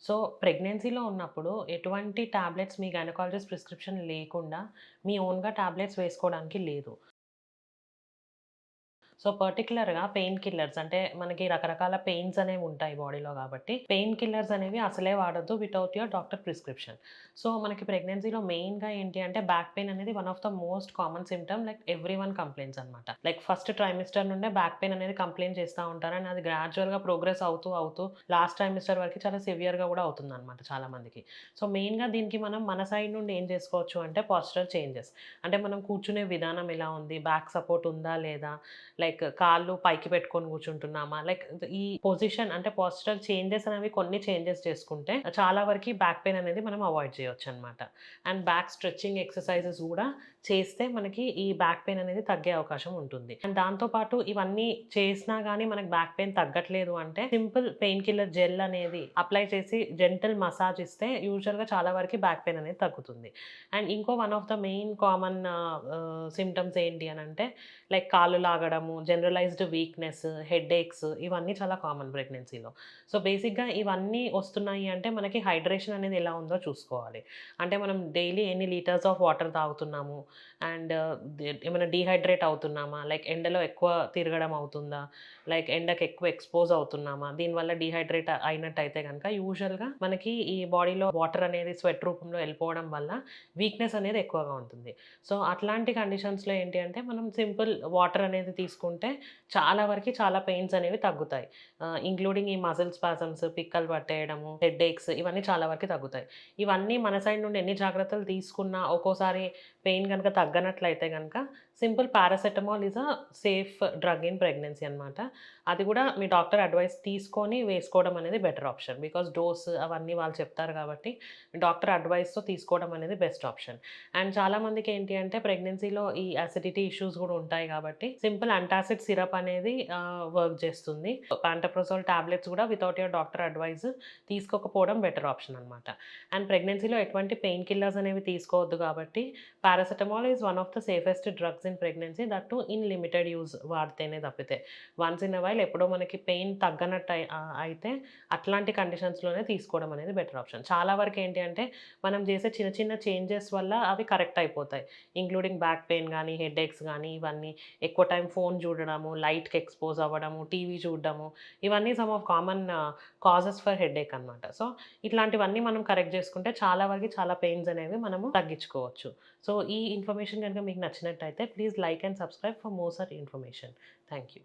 So, ప్రెగ్నెన్సీలో ఉన్నప్పుడు ఎటువంటి టాబ్లెట్స్ మీ గైనకాలజిస్ట్ ప్రిస్క్రిప్షన్ లేకుండా మీ ఓన్‌గా టాబ్లెట్స్ వేసుకోవడానికి లేదు. సో, పర్టిక్యులర్‌గా పెయిన్ కిల్లర్స్ అంటే మనకి రకరకాల పెయిన్స్ అనేవుంటాయి బాడీలో గాబట్టి, పెయిన్ కిల్లర్స్ అనేవి అసలే వాడొద్దు without your doctor prescription. So, మనకి ప్రెగ్నెన్సీలో మెయిన్‌గా ఏంటి అంటే బ్యాక్ పెయిన్ అనేది one of the most common symptom like everyone complaints అనమాట. లైక్ ఫస్ట్ ట్రైమిస్టర్ నుండే బ్యాక్ పెయిన్ అనేది కంప్లెయింట్ చేస్తా ఉంటారు. అండ్ అది గ్రాడ్యుయల్‌గా ప్రోగ్రెస్ అవుతూ లాస్ట్ ట్రైమిస్టర్ వరకి చాలా సివియర్‌గా గూడా అవుతుందనమాట చాలా మందికి. సో, మెయిన్‌గా దీనికి మనం మన సైడ్ నుండి ఏం చేసుకోవచ్చు అంటే పోస్చరల్ చేంజెస్. అంటే మనం కూర్చునే విధానం ఎలా ఉంది? బ్యాక్ సపోర్ట్ ఉందా? లేదా? లైక్ కాళ్ళు పైకి పెట్టుకొని కూర్చుంటున్నామా? లైక్ ఈ పొజిషన్ అంటే పోస్చరల్ చేంజెస్ అనేవి కొన్ని చేంజెస్ చేసుకుంటే చాలా వరకి బ్యాక్ పెయిన్ అనేది మనం అవాయిడ్ చేయొచ్చనమాట. అండ్ బ్యాక్ స్ట్రెచింగ్ ఎక్సర్‌సైజెస్ గూడా చేస్తే మనకి ఈ బ్యాక్ పెయిన్ అనేది తగ్గే అవకాశం ఉంటుంది. అండ్ దాంతో పాటు ఇవన్నీ చేసినా గానీ మనకు బ్యాక్ పెయిన్ తగ్గట్లేదు అంటే సింపుల్ పెయిన్ కిల్లర్ జెల్ అనేది అప్లై చేసి జెంటిల్ మసాజ్ ఇస్తే యూజువల్‌గా చాలా వరకి బ్యాక్ పెయిన్ అనేది తగ్గుతుంది. అండ్ ఇంకో one of the main common symptoms ఏంటి అనంటే లైక్ కాళ్ళు లాగడము, జనరలైజ్డ్ వీక్‌నెస్, హెడేక్స్ ఇవన్నీ చాలా కామన్ ప్రెగ్నెన్సీలో. సో, బేసిక్‌గా ఇవన్నీ వస్తున్నాయి అంటే మనకి హైడ్రేషన్ అనేది ఎలా ఉందో చూసుకోవాలి. అంటే మనం డైలీ ఎన్ని లీటర్స్ ఆఫ్ వాటర్ తాగుతున్నాము అండ్ ఏమైనా డీహైడ్రేట్ అవుతున్నామా? లైక్ ఎండలో ఎక్కువ తిరగడం అవుతుందా? లైక్ ఎండకి ఎక్కువ ఎక్స్‌పోజ్ అవుతున్నామా? దీనివల్ల డీహైడ్రేట్ అయినట్టయితే గనక యూజువల్‌గా మనకి ఈ బాడీలో వాటర్ అనేది స్వెట్ రూపంలో వెళ్ళిపోవడం వల్ల వీక్‌నెస్ అనేది ఎక్కువగా ఉంటుంది. సో, అట్లాంటి కండిషన్స్‌లో ఏంటి అంటే, మనం సింపుల్ వాటర్ అనేది తీసుకుంటే చాలా వరకి చాలా పెయిన్స్ అనేవి తగ్గుతాయి. ఇంక్లూడింగ్ ఈ మజిల్ స్పాజమ్స్, పిక్కలు పట్టేయడము, హెడ్‌ఏక్స్ ఇవన్నీ చాలా వరకి తగ్గుతాయి. ఇవన్నీ మన సైడ్ నుండి ఎన్ని జాగ్రత్తలు తీసుకున్నా ఒక్కోసారి పెయిన్ గనక తగ్గనట్లయితే గనక simple paracetamol is a safe drug in pregnancy అనమాట. అది కూడా మీ డాక్టర్ అడ్వైస్ తీసుకొని వేసుకోవడం అనేది బెటర్ ఆప్షన్. బికాజ్ డోస్ అవన్నీ వాళ్ళు చెప్తారు కాబట్టి డాక్టర్ అడ్వైస్‌తో తీసుకోవడం అనేది బెస్ట్ ఆప్షన్. అండ్ చాలామందికి ఏంటి అంటే ప్రెగ్నెన్సీలో ఈ అసిడిటీ ఇష్యూస్ గూడా ఉంటాయి గాబట్టి, సింపుల్ యాంటాసిడ్ సిరప్ అనేది వర్క్ చేస్తుంది. పాంటప్రోసోల్ టాబ్లెట్స్ గూడా వితౌట్ యువర్ డాక్టర్ అడ్వైస్ తీసుకోకపోవడం బెటర్ ఆప్షన్ అనమాట. అండ్ ప్రెగ్నెన్సీలో ఎటువంటి పెయిన్ కిల్లర్స్ అనేవి తీసుకోవద్దు గాబట్టి, paracetamol is one of the safest drugs in pregnancy that too in limited use వాడితేనే తప్పితే. వన్స్ ఇన్ ఎ వైల్ ఎప్పుడో మనకి పెయిన్ తగ్గనట్టు అయితే అట్లాంటి కండిషన్స్‌లోనే తీసుకోవడం అనేది బెటర్ ఆప్షన్. చాలా వరకు ఏంటి అంటే మనం చేసే చిన్న చిన్న చేంజెస్ వల్ల అవి కరెక్ట్ అయిపోతాయి. ఇంక్లూడింగ్ బ్యాక్ పెయిన్ గానీ, హెడేక్స్ గానీ ఇవన్నీ. ఎక్కువ టైం ఫోను చూడడము, లైట్‌కి ఎక్స్‌పోజ్ అవ్వడము, టీవీ చూడడము ఇవన్నీ some of common causes for headache అనమాట. సో, ఇట్లాంటివన్నీ మనం కరెక్ట్ చేసుకుంటే చాలా వరకి చాలా పెయిన్స్ అనేవి మనము తగ్గించుకోవచ్చు. సో, ఈ ఇన్ఫర్మేషన్ గనుక మీకు నచ్చినట్టయితే please like and subscribe for more such information. Thank you.